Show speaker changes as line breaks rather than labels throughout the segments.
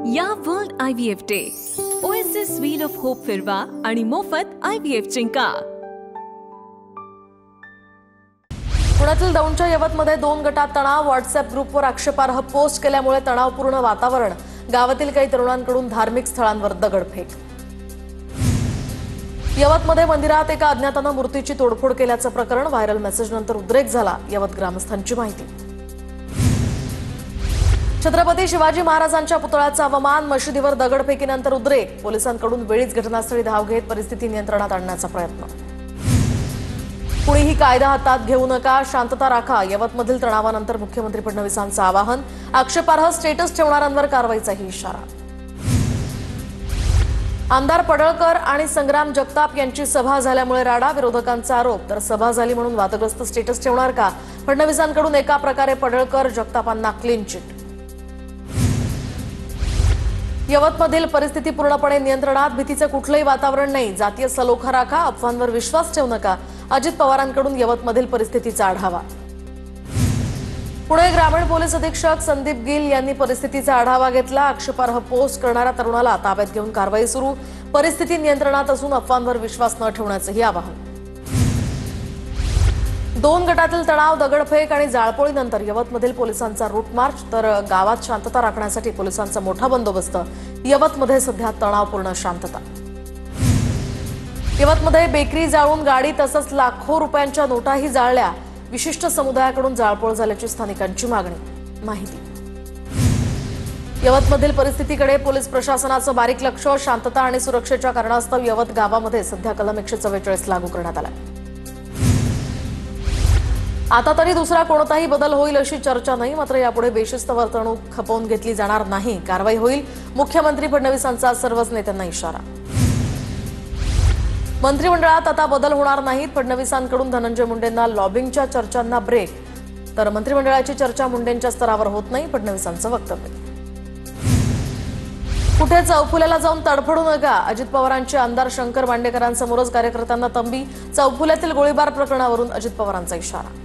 या world IVF day OSS wheel of hope फिरवा आणि मोफत IVF जिंका।
पुण्यातील दौंडच्या यवतमध्ये 2 गटात तणाव, व्हॉट्सअप ग्रुपवर आक्षेपार्ह पोस्ट केल्यामुळे तणावपूर्ण वातावरण, गावातील काही तरुणांकडून धार्मिक स्थळांवर दगडफेक। यवतमध्ये मंदिरात एका अज्ञाताने मूर्तीची तोडफोड केल्याचं प्रकरण, व्हायरल मेसेजनंतर उद्रेक झाला, यवत ग्रामस्थांची माहिती। छत्रपती शिवाजी महाराजांच्या पुतळ्याचा अवमान, मशिदीवर दगडफेकीनंतर उद्रेक, पोलिसांकडून वेळीच घटनास्थळी धाव घेत परिस्थिती नियंत्रणात आणण्याचा प्रयत्न। कुणीही कायदा हातात घेऊ नका, शांतता राखा, यवतमधील तणावानंतर मुख्यमंत्री फडणवीसांचं आवाहन, आक्षेपार्ह स्टेटस ठेवणाऱ्यांवर कारवाईचाही इशारा। आमदार पडळकर आणि संग्राम जगताप यांची सभा झाल्यामुळे राडा, विरोधकांचा आरोप, तर सभा झाली म्हणून वादग्रस्त स्टेटस ठेवणार का? फडणवीसांकडून एका प्रकारे पडळकर जगतापांना क्लीन चिट। यवतमधील परिस्थिती पूर्णपणे नियंत्रणात, भीतीचं कुठलंही वातावरण नाही, जातीय सलोखा राखा, अफवांवर विश्वास ठेवू नका, अजित पवारांकडून यवतमधील परिस्थितीचा आढावा। पुणे ग्रामीण पोलीस अधीक्षक संदीप गिल यांनी परिस्थितीचा आढावा घेतला, आक्षेपार्ह पोस्ट करणाऱ्या तरुणाला ताब्यात घेऊन कारवाई सुरू, परिस्थिती नियंत्रणात असून अफवांवर विश्वास न ठेवण्याचंही आवाहन। 2 गटातील तणाव, दगडफेक आणि जाळपोळीनंतर यवतमधील पोलिसांचा रूट मार्च, तर गावात शांतता राखण्यासाठी पोलिसांचा मोठा बंदोबस्त, यवतमध्ये सध्या तणावपूर्ण शांतता। यवतमध्ये बेकरी जाळून गाडी तसंच लाखो रुपयांच्या नोटाही जाळल्या, विशिष्ट समुदायाकडून जाळपोळ झाल्याची स्थानिकांची माहिती। यवतमधील परिस्थितीकडे पोलीस प्रशासनाचं बारीक लक्ष, शांतता आणि सुरक्षेच्या कारणास्तव यवत गावामध्ये सध्या कलम 144 लागू करण्यात आला। आता तरी दुसरा कोणताही बदल होईल अशी चर्चा नाही, मात्र यापुढे बेशिस्त वर्तणूक खपवून घेतली जाणार नाही, कारवाई होईल, मुख्यमंत्री फडणवीसांचा सर्वच नेत्यांना इशारा। मंत्रिमंडळात आता बदल होणार नाहीत, फडणवीसांकडून धनंजय मुंडेंना लॉबिंगच्या चर्चांना ब्रेक, तर मंत्रिमंडळाची चर्चा मुंडेंच्या स्तरावर होत नाही, फडणवीसांचं वक्तव्य। कुठे चौफुल्याला जाऊन तडफडू नका, अजित पवारांचे आमदार शंकर बांडेकरांसमोरच कार्यकर्त्यांना तंबी, चौफुल्यातील गोळीबार प्रकरणावरून अजित पवारांचा इशारा।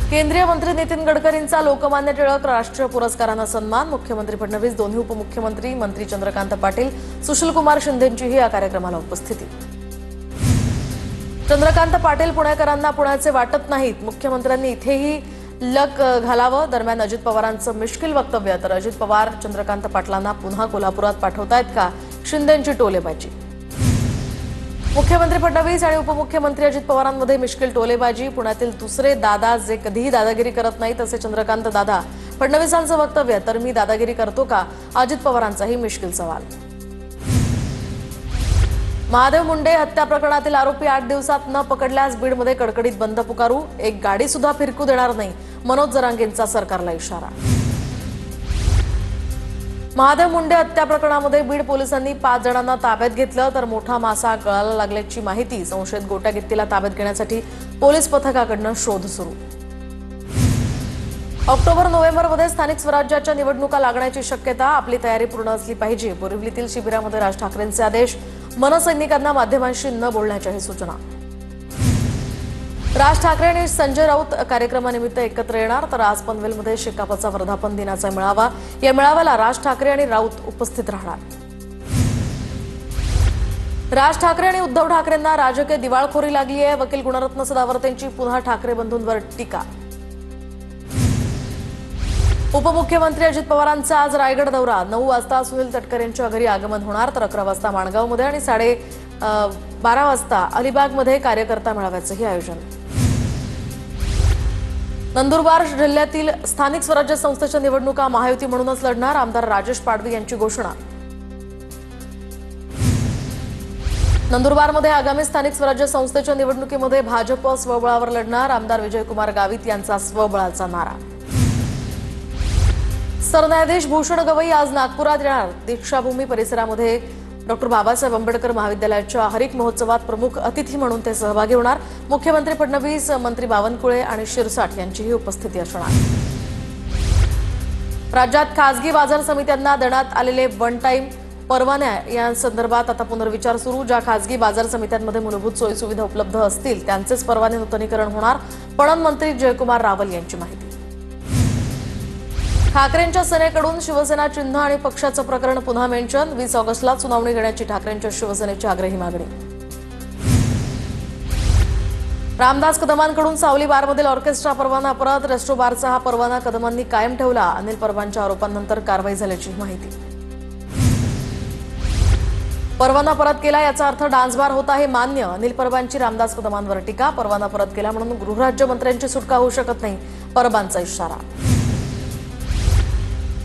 केंद्रीय मंत्री नितीन गडकरींचा लोकमान्य टिळक राष्ट्रीय पुरस्कारानं सन्मान, मुख्यमंत्री फडणवीस, दोन्ही उपमुख्यमंत्री मंत्री चंद्रकांत पाटील, सुशीलकुमार शिंदेंचीही या कार्यक्रमाला उपस्थिती। चंद्रकांत पाटील पुणेकरांना पुण्याचे वाटत नाहीत, मुख्यमंत्र्यांनी इथेही लक घालावं, दरम्यान अजित पवारांचं मिश्किल वक्तव्य, तर अजित पवार चंद्रकांत पाटलांना पुन्हा कोल्हापुरात पाठवतायत का, शिंदेंची टोलेबाजी। मुख्यमंत्री फडणवीस आणि उपमुख्यमंत्री अजित पवारांमध्ये मिश्किल टोलेबाजी, पुण्यातील दुसरे दादा जे कधीही दादागिरी करत नाहीत असे चंद्रकांत दादा, फडणवीसांचं वक्तव्य, तर मी दादागिरी करतो का, अजित पवारांचाही मिश्किल सवाल। महादेव मुंडे हत्या प्रकरणातील आरोपी 8 दिवसात न पकडल्यास बीडमध्ये कडकडीत बंद पुकारू, एक गाडी सुद्धा फिरकू देणार नाही, मनोज जरांगेंचा सरकारला इशारा। महादेव मुंडे हत्या प्रकरणामध्ये बीड पोलिसांनी 5 जणांना ताब्यात घेतलं, तर मोठा मासा गळाला लागल्याची माहिती, संशयित गोट्या गित्तीला ताब्यात घेण्यासाठी पोलीस पथकाकडून शोध सुरू। ऑक्टोबर-नोव्हेंबरमध्ये स्थानिक स्वराज्याच्या निवडणुका लागण्याची शक्यता, आपली तयारी पूर्ण असली पाहिजे, बोरिवलीतील शिबिरामध्ये राज ठाकरेंचे आदेश, मनसैनिकांना माध्यमांशी न बोलण्याच्याही सूचना। राज ठाकरे आणि संजय राऊत कार्यक्रमानिमित्त एकत्र येणार, तर आज पनवेलमध्ये शेकापचा वर्धापन दिनाचा मेळावा, या मेळाव्याला राज ठाकरे आणि राऊत उपस्थित राहणार। राज ठाकरे आणि उद्धव ठाकरेंना राजकीय दिवाळखोरी लागली आहे, वकील गुणरत्न सदावर्तेंची पुन्हा ठाकरे बंधूंवर टीका। उपमुख्यमंत्री अजित पवारांचा आज रायगड दौरा, 9 वाजता सुनील तटकरे यांच्या घरी आगमन होणार, तर 11 वाजता माणगावमध्ये आणि 12:30 वाजता अलिबागमध्ये कार्यकर्ता मेळाव्याचंही आयोजन। नंदुरबार जिल्ह्यातील स्थानिक स्वराज्य संस्थेच्या निवडणुका महायुती म्हणूनच लढणार, आमदार राजेश पाडवी यांची घोषणा। नंदुरबारमध्ये आगामी स्थानिक स्वराज्य संस्थेच्या निवडणुकीमध्ये भाजप स्वबळावर लढणार, आमदार विजयकुमार गावित यांचा स्वबळाचा नारा। सरन्यायाधीश भूषण गवई आज नागपुरात येणार, दीक्षाभूमी परिसरामध्ये डॉक्टर बाबासाहेब आंबेडकर महाविद्यालयाच्या हरित महोत्सवात प्रमुख अतिथी म्हणून ते सहभागी होणार, मुख्यमंत्री फडणवीस, मंत्री बावनकुळे आणि शिरसाट यांचीही उपस्थिती असणार। राज्यात खासगी बाजार समित्यांना देण्यात आलेले वन टाइम परवान्या या संदर्भात आता पुनर्विचार सुरू, ज्या खासगी बाजार समित्यांमध्ये मूलभूत सोयीसुविधा उपलब्ध असतील त्यांचेच परवाने नूतनीकरण होणार, पणन मंत्री जयकुमार रावल यांची माहिती। ठाकरेंच्या सेनेकडून शिवसेना चिन्ह आणि पक्षाचं प्रकरण पुन्हा मेन्शन. 20 ऑगस्टला सुनावणी घेण्याची ठाकरेंच्या शिवसेनेची आग्रही मागणी. रामदास कदमांकडून सावली बारमधील ऑर्केस्ट्रा परवाना परत. रेस्टो बारचा हा परवाना कदमांनी कायम ठेवला. अनिल परबांच्या आरोपांनंतर कारवाई झाल्याची माहिती. परवाना परत केला याचा अर्थ डान्स बार होता हे मान्य. अनिल परबांची रामदास कदमांवर टीका. परवाना परत केला म्हणून गृहराज्यमंत्र्यांची सुटका होऊ शकत नाही, परबांचा इशारा.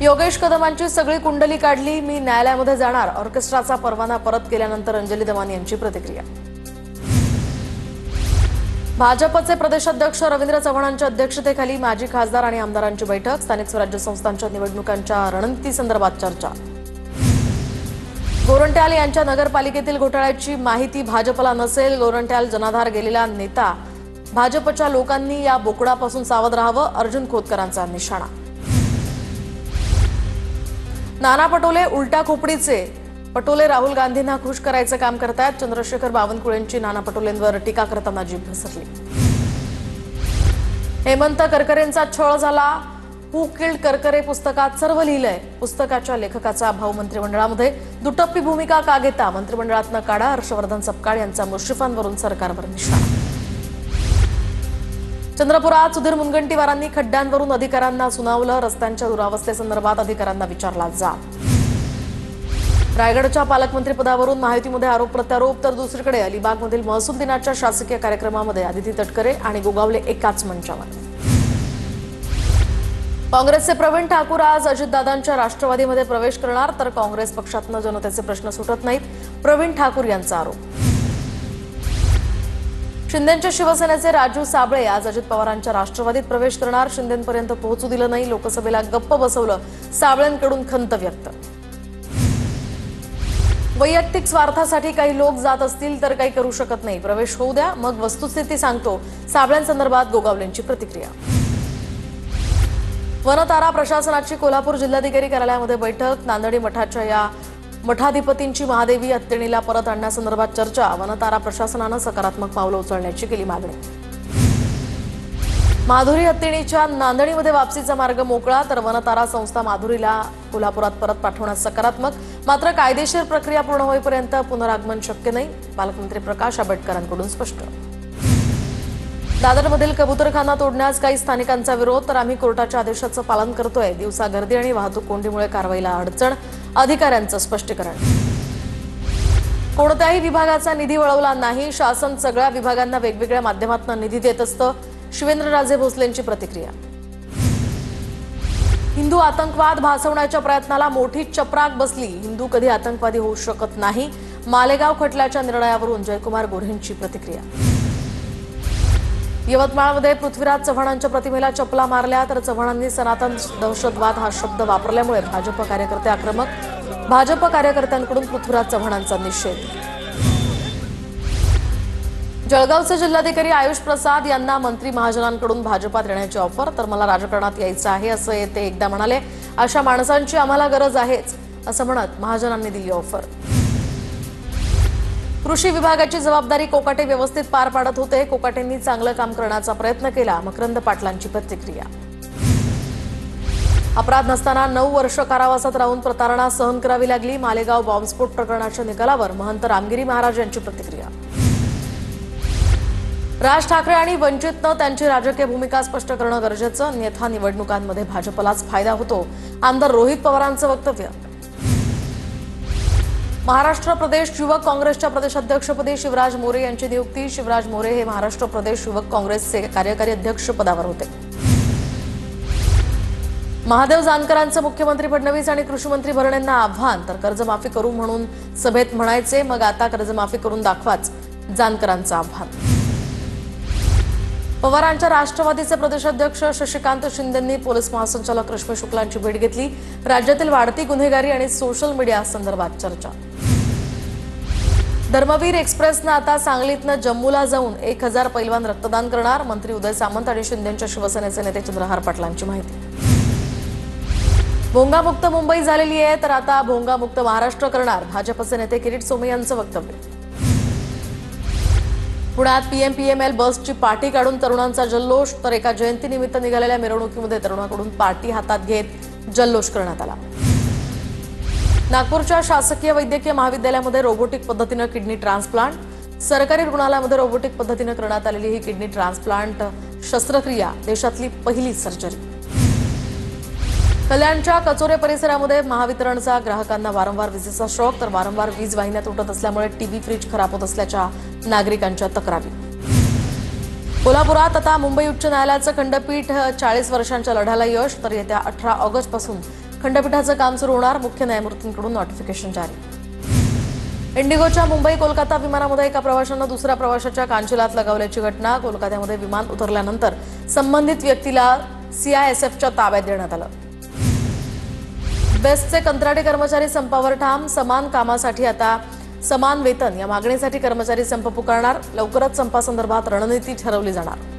योगेश कदमांची सगळी कुंडली काढली, मी न्यायालयामध्ये जाणार. ऑर्केस्ट्राचा परवाना परत केल्यानंतर अंजली दमानी यांची प्रतिक्रिया. भाजपचे प्रदेशाध्यक्ष रवींद्र चव्हाणांच्या अध्यक्षतेखाली माजी खासदार आणि आमदारांची बैठक. स्थानिक स्वराज्य संस्थांच्या निवडणुकांच्या रणनीतीसंदर्भात चर्चा. गोरंट्याल यांच्या नगरपालिकेतील घोटाळ्याची माहिती भाजपला नसेल. गोरंट्याल जनाधार गेलेला नेता. भाजपच्या लोकांनी या बोकडापासून सावध राहावं, अर्जुन खोतकरांचा निशाणा. नाना पटोले उलट्या खोपडीचे. पटोले राहुल गांधींना खुश करायचं काम करतायत. चंद्रशेखर बावनकुळेंची नाना पटोलेंवर टीका करताना जीभ घसरली. हेमंत करकरेंचा छळ झाला. हू किल्ड करकरे पुस्तकात सर्व लिहिलंय. पुस्तकाच्या लेखकाचा भाऊ मंत्रिमंडळामध्ये. दुटप्पी भूमिका का घेता? मंत्रिमंडळातनं काढा. हर्षवर्धन सपकाळ यांचा मुश्रीफांवरून सरकारवर निशाणा. चंद्रपुरात सुधीर मुनगंटीवारांनी खड्ड्यांवरून अधिकाऱ्यांना सुनावलं. रस्त्यांच्या दुरावस्थेसंदर्भात अधिकाऱ्यांना विचारला जाब. रायगडच्या पालकमंत्रीपदावरून महायुतीमध्ये आरोप प्रत्यारोप. तर दुसरीकडे अलिबागमधील महसूल दिनाच्या शासकीय कार्यक्रमामध्ये आदिती तटकरे आणि गोगावले एकाच मंचावर. काँग्रेसचे प्रवीण ठाकूर आज अजितदादांच्या राष्ट्रवादीमध्ये प्रवेश करणार. तर काँग्रेस पक्षातनं जनतेचे प्रश्न सुटत नाहीत, प्रवीण ठाकूर यांचा आरोप. शिंदेंच्या शिवसेनेचे राजू साबळे आज अजित पवारांच्या राष्ट्रवादीत प्रवेश करणार. शिंदेंपर्यंत पोहोचू दिलं नाही, लोकसभेला गप्प बसवलं. साबळेंकडून खंत व्यक्त. वैयक्तिक स्वार्थासाठी काही लोक जात असतील तर काही करू शकत नाही. प्रवेश होऊ द्या, मग वस्तुस्थिती सांगतो. साबळेंसंदर्भात गोगावलेंची प्रतिक्रिया. वनतारा प्रशासनाची कोल्हापूर जिल्हाधिकारी कार्यालयामध्ये बैठक. नांदणी मठाच्या या मठाधिपतींची महादेवी हत्तीणीला परत आणण्यासंदर्भात चर्चा. वनतारा प्रशासनानं सकारात्मक पावलं उचलण्याची केली मागणी. माधुरी हत्तीणीच्या नांदणीमध्ये वापसीचा मार्ग मोकळा. तर वनतारा संस्था माधुरीला कोल्हापुरात परत पाठवण्यास सकारात्मक. मात्र कायदेशीर प्रक्रिया पूर्ण होईपर्यंत पुनरागमन शक्य नाही. पालकमंत्री प्रकाश आंबेडकरांकडून स्पष्ट. दादरमधील कबुतरखाना तोडण्यास काही स्थानिकांचा विरोध. तर आम्ही कोर्टाच्या आदेशाचं पालन करतोय. दिवसा गर्दी आणि वाहतूक कोंडीमुळे कारवाईला अडचण. अधिकाऱ्यांचं स्पष्टीकरण. कोणत्याही विभागाचा निधी वळवला नाही. शासन सगळ्या विभागांना वेगवेगळ्या माध्यमातून निधी देत असतं. शिवेंद्रराजे भोसलेंची प्रतिक्रिया. हिंदू आतंकवाद भासवण्याच्या प्रयत्नाला मोठी चपराक बसली. हिंदू कधी आतंकवादी होऊ शकत नाही. मालेगाव खटल्याच्या निर्णयावरून जयकुमार गोऱ्हेंची प्रतिक्रिया. यवतमाळमध्ये पृथ्वीराज चव्हाणांच्या प्रतिमेला चपला मारल्या. तर चव्हाणांनी सनातन दहशतवाद हा शब्द वापरल्यामुळे भाजप कार्यकर्ते आक्रमक. भाजप कार्यकर्त्यांकडून पृथ्वीराज चव्हाणांचा निषेध. जळगावचे जिल्हाधिकारी आयुष प्रसाद यांना मंत्री महाजनांकडून भाजपात येण्याची ऑफर. तर मला राजकारणात यायचं आहे असं ते एकदा म्हणाले. अशा माणसांची आम्हाला गरज आहेच असं म्हणत महाजनांनी दिली ऑफर. कृषी विभागाची जबाबदारी कोकाटे व्यवस्थित पार पाडत होते. कोकाटेंनी चांगलं काम करण्याचा प्रयत्न केला. मकरंद पाटलांची प्रतिक्रिया. अपराध नसताना 9 वर्ष कारावासात राहून प्रतारणा सहन करावी लागली. मालेगाव बॉम्बस्फोट प्रकरणाच्या निकालावर महंत रामगिरी महाराज यांची प्रतिक्रिया. राज ठाकरे आणि वंचितनं त्यांची राजकीय भूमिका स्पष्ट करणं गरजेचं. अन्यथा निवडणुकांमध्ये भाजपलाच फायदा होतो. आमदार रोहित पवारांचं वक्तव्य. महाराष्ट्र प्रदेश युवक काँग्रेसच्या प्रदेशाध्यक्षपदी शिवराज मोरे यांची नियुक्ती. शिवराज मोरे हे महाराष्ट्र प्रदेश युवक काँग्रेसचे कार्यकारी अध्यक्ष पदावर होते. महादेव जानकरांचं मुख्यमंत्री फडणवीस आणि कृषी मंत्री भरणेंना आव्हान. तर कर्जमाफी करू म्हणून सभेत म्हणायचे, मग आता कर्जमाफी करून दाखवाच. जानकरांचं आव्हान. पवारांच्या राष्ट्रवादीचे प्रदेशाध्यक्ष शशिकांत शिंदेंनी पोलीस महासंचालक रश्मी शुक्लांची भेट घेतली. राज्यातील वाढती गुन्हेगारी आणि सोशल मीडिया संदर्भात चर्चा. धर्मवीर एक्सप्रेसनं आता सांगलीतनं जम्मूला जाऊन 1000 पैलवान रक्तदान करणार. मंत्री उदय सामंत आणि शिंदेंच्या शिवसेनेचे नेते चंद्रहार पाटलांची माहिती. भोंगामुक्त मुंबई झालेली आहे, तर आता भोंगामुक्त महाराष्ट्र करणार. भाजपचे नेते किरीट सोमय्या यांचं वक्तव्य. पुण्यात पीएमपीएमएल बसची पाठी काढून तरुणांचा जल्लोष. तर एका जयंतीनिमित्त निघालेल्या मिरवणुकीमध्ये तरुणाकडून पार्टी हातात घेत जल्लोष करण्यात आला। नागपूरच्या शासकीय वैद्यकीय महाविद्यालयामध्ये रोबोटिक पद्धतीने किडनी ट्रान्सप्लांट। सरकारी रुग्णालयामध्ये रोबोटिक पद्धतीने करण्यात आलेली ही किडनी ट्रान्सप्लांट शस्त्रक्रिया देशातली पहिली सर्जरी। कल्याणच्या कचोरे परिसरामध्ये महावितरणचा ग्राहकांना वारंवार विजेचा शॉक तर वारंवार वीज वाहिन्या तुटत असल्यामुळे टीव्ही फ्रीज खराब होत असल्याच्या नागरिकांच्या तक्रारी। कोल्हापुरात आता मुंबई उच्च न्यायालयाचं खंडपीठ 40 वर्षांच्या लढ्याला यश तर येत्या 18 ऑगस्टपासून खंडपीठाचं काम सुरू होणार। मुख्य न्यायमूर्तींकडून नोटिफिकेशन जारी। इंडिगोच्या मुंबई कोलकाता विमानामध्ये एका प्रवाशानं दुसऱ्या प्रवाशाच्या कांचिलात लगावल्याची घटना। कोलकात्यामध्ये विमान उतरल्यानंतर संबंधित व्यक्तीला सीआयएसएफच्या ताब्यात देण्यात आलं। बेस्टचे कंत्राटी कर्मचारी संपावर ठाम। समान कामासाठी आता समान वेतन या मागणीसाठी कर्मचारी संप पुकारणार। लवकरच संपासंदर्भात रणनीती ठरवली जाणार।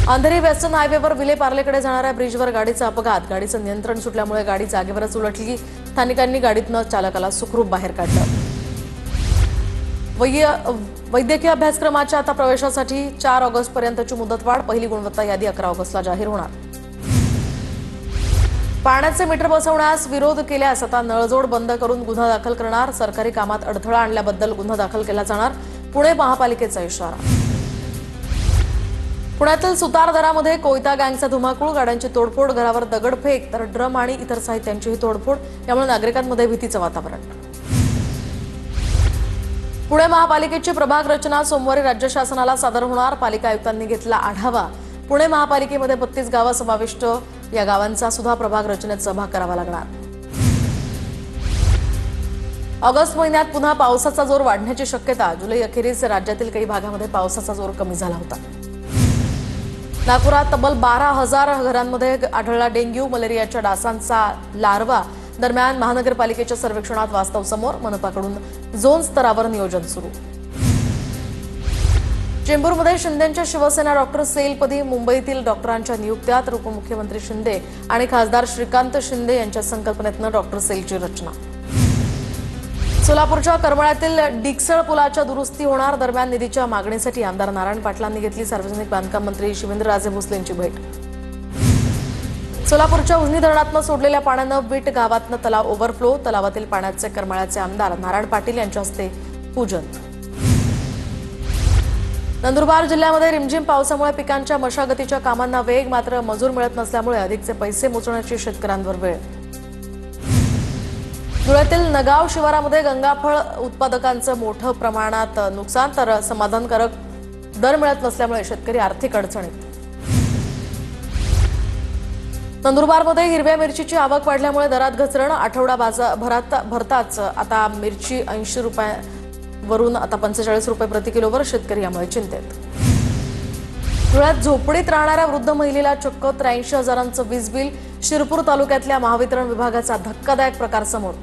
अंधेरी वेस्टर्न हायवेवर विलेपार्लेकडे जाणाऱ्या ब्रिजवर गाडीचा अपघात। गाडीचं नियंत्रण सुटल्यामुळे गाडी जागेवरच उलटली। स्थानिकांनी गाडीतनं चालकाला सुखरूप बाहेर काढलं। वैद्यकीय अभ्यासक्रमाच्या आता प्रवेशासाठी 4 ऑगस्टपर्यंतची मुदतवाढ। पहिली गुणवत्ता यादी 11 ऑगस्टला जाहीर होणार। पाण्याचे मीटर बसवण्यास विरोध केल्यास आता नळजोड बंद करून गुन्हा दाखल करणार। सरकारी कामात अडथळा आणल्याबद्दल गुन्हा दाखल केला जाणार। पुणे महापालिकेचा इशारा। पुण्यातील सुतार दरामध्ये कोयता गँगचा धुमाकूळ। गाड्यांची तोडफोड, घरावर दगडफेक तर ड्रम आणि इतर साहित्यांचीही तोडफोड। यामुळे नागरिकांमध्ये भीतीचं वातावरण। पुणे महापालिकेची प्रभाग रचना सोमवारी राज्य शासनाला सादर होणार। पालिका आयुक्तांनी घेतला आढावा। पुणे महापालिकेमध्ये 32 गावं समाविष्ट। या गावांचा सुद्धा प्रभाग रचनेत सहभाग करावा लागणार। ऑगस्ट महिन्यात पुन्हा पावसाचा जोर वाढण्याची शक्यता। जुलै अखेरीस राज्यातील काही भागामध्ये पावसाचा जोर कमी झाला होता। नागपुरात तब्बल 12,000 घरांमध्ये आढळला डेंग्यू मलेरियाच्या डासांचा लार्वा। दरम्यान महानगरपालिकेच्या सर्वेक्षणात वास्तव समोर। मनपाकडून झोन स्तरावर नियोजन सुरू। चेंबूरमध्ये शिंदेंच्या शिवसेना डॉक्टर सेलपदी मुंबईतील डॉक्टरांच्या नियुक्त्या तर उपमुख्यमंत्री शिंदे आणि खासदार श्रीकांत शिंदे यांच्या संकल्पनेतनं डॉक्टर सेलची रचना। सोलापूरच्या करमाळ्यातील डिकसळ पुलाच्या दुरुस्ती होणार। दरम्यान निधीच्या मागणीसाठी आमदार नारायण पाटलांनी घेतली सार्वजनिक बांधकाम मंत्री शिवेंद्रराजे भोसलेंची भेट। सोलापूरच्या उजनी धरणातनं सोडलेल्या पाण्यानं बीट गावातनं तलाव ओव्हरफ्लो। तलावातील पाण्याचे करमाळ्याचे आमदार नारायण पाटील यांच्या हस्ते पूजन। नंदुरबार जिल्ह्यामध्ये रिमझिम पावसामुळे पिकांच्या मशागतीच्या कामांना वेग मात्र मजूर मिळत नसल्यामुळे अधिकचे पैसे मोजण्याची शेतकऱ्यांवर वेळ। धुळ्यातील नगाव शिवारामध्ये गंगाफळ उत्पादकांचं मोठं प्रमाणात नुकसान तर समाधानकारक दर मिळत नसल्यामुळे शेतकरी आर्थिक अडचणीत। नंदुरबारमध्ये हिरव्या मिरचीची आवक वाढल्यामुळे दरात घसरण। आठवडा भरताच आता मिरची 80 रुपयावरून आता 45 रुपये प्रति किलोवर। शेतकरी यामुळे चिंतेत। धुळ्यात झोपडीत राहणाऱ्या वृद्ध महिलेला चक्क 83,000चं वीज बिल। शिरपूर तालुक्यातल्या महावितरण विभागाचा धक्कादायक प्रकार समोर।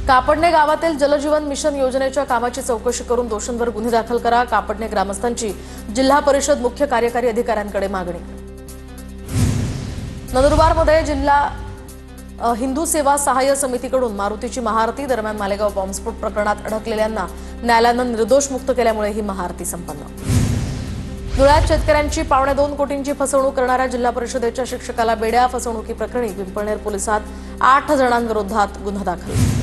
कापडणे गावातील जलजीवन मिशन योजनेच्या कामाची चौकशी करून दोषींवर गुन्हे दाखल करा। कापडणे ग्रामस्थांची जिल्हा परिषद मुख्य कार्यकारी अधिकाऱ्यांकडे मागणी। नंदुरबारमध्ये जिल्हा हिंदू सेवा सहाय्य समितीकडून मारुतीची महाआरती। दरम्यान मालेगाव बॉम्बस्फोट प्रकरणात अडकलेल्यांना न्यायालयानं निर्दोष मुक्त केल्यामुळे ही महाआरती संपन्न। धुळ्यात शेतकऱ्यांची 2.25 कोटींची फसवणूक करणाऱ्या जिल्हा परिषदेच्या शिक्षकाला बेड्या। फसवणुकीप्रकरणी पिंपळनेर पोलिसात 8 जणांविरोधात गुन्हा दाखल।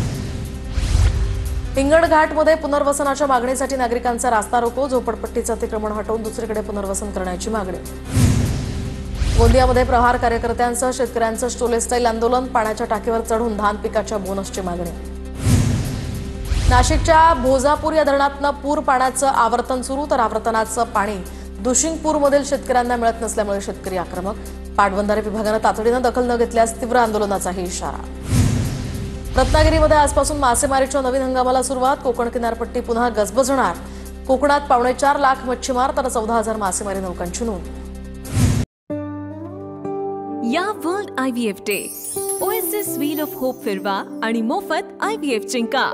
हिंगणघाटमध्ये पुनर्वसनाच्या मागणीसाठी नागरिकांचा रास्ता रोको। झोपडपट्टीचं अतिक्रमण हटवून दुसरीकडे पुनर्वसन करण्याची मागणी। गोंदियामध्ये प्रहार कार्यकर्त्यांसह शेतकऱ्यांचं स्टोले स्टाईल आंदोलन। पाण्याच्या टाकीवर चढून धान पिकाच्या बोनसची मागणी। नाशिकच्या भोजापूर या धरणातनं पूर पाण्याचं आवर्तन सुरू तर आवर्तनाचं पाणी दुशिंगपूरमधील शेतकऱ्यांना मिळत नसल्यामुळे शेतकरी आक्रमक। पाटबंधारे विभागानं तातडीनं दखल न घेतल्यास तीव्र आंदोलनाचाही इशारा। रत्नागिरीमध्ये आजपासून मासेमारीच्या नवीन हंगामाला सुरुवात। कोकण किनारपट्टी पुन्हा गजबजणार। कोकणात 4.25 लाख मच्छीमार तर 14,000 मासेमारी नौकांची नोंद।
या world IVF day OSS wheel of hope फिरवा आणि मोफत IVF जिंका।